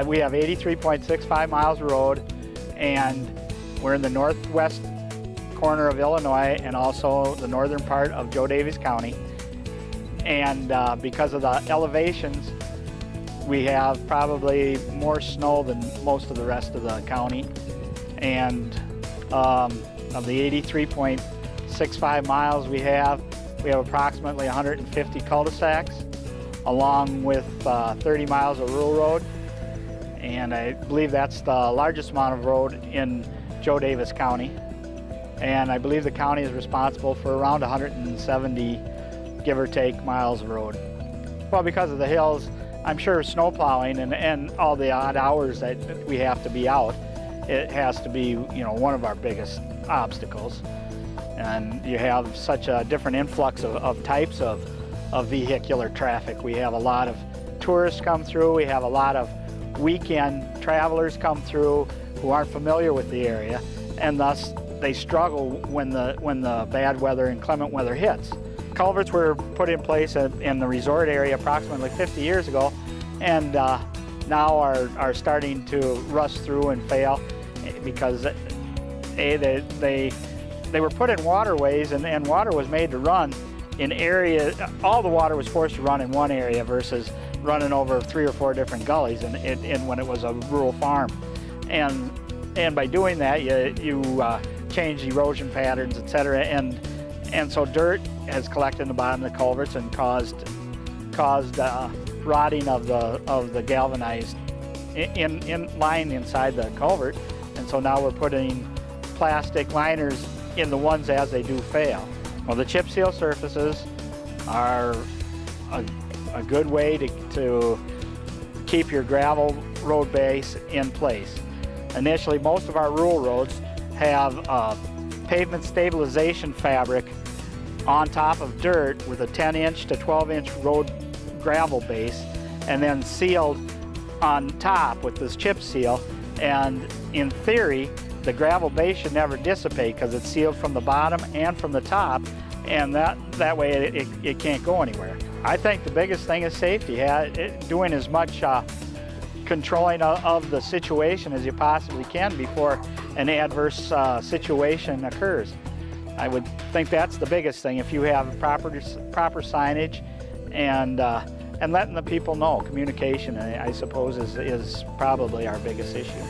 we have 83.65 miles of road, and we're in the northwest corner of Illinois and also the northern part of Joe Daviess County. And because of the elevations, we have probably more snow than most of the rest of the county. And of the 83.65 miles we have approximately 150 cul-de-sacs, along with 30 miles of rural road. And I believe that's the largest amount of road in Joe Daviess County. And I believe the county is responsible for around 170, give or take, miles of road. Well, because of the hills, I'm sure snow plowing and all the odd hours that we have to be out, it has to be, one of our biggest obstacles. And you have such a different influx of types of vehicular traffic. We have a lot of tourists come through, we have a lot of weekend travelers come through who aren't familiar with the area, and thus they struggle when the bad weather and inclement weather hits. Culverts were put in place in the resort area approximately 50 years ago, and now are starting to rust through and fail because they were put in waterways, and water was made to run in area. All the water was forced to run in one area versus running over 3 or 4 different gullies and when it was a rural farm. And by doing that, you change erosion patterns, etc. And so dirt has collected in the bottom of the culverts and caused rotting of the galvanized line inside the culvert. And so now we're putting plastic liners in the ones as they do fail. Well, the chip seal surfaces are a good way to keep your gravel road base in place. Initially, most of our rural roads have pavement stabilization fabric on top of dirt with a 10-inch to 12-inch road gravel base, and then sealed on top with this chip seal. And in theory, the gravel base should never dissipate because it's sealed from the bottom and from the top, and that way it can't go anywhere. I think the biggest thing is safety, doing as much controlling of the situation as you possibly can before an adverse situation occurs. I would think that's the biggest thing. If you have proper signage and letting the people know, communication, I suppose, is probably our biggest issue.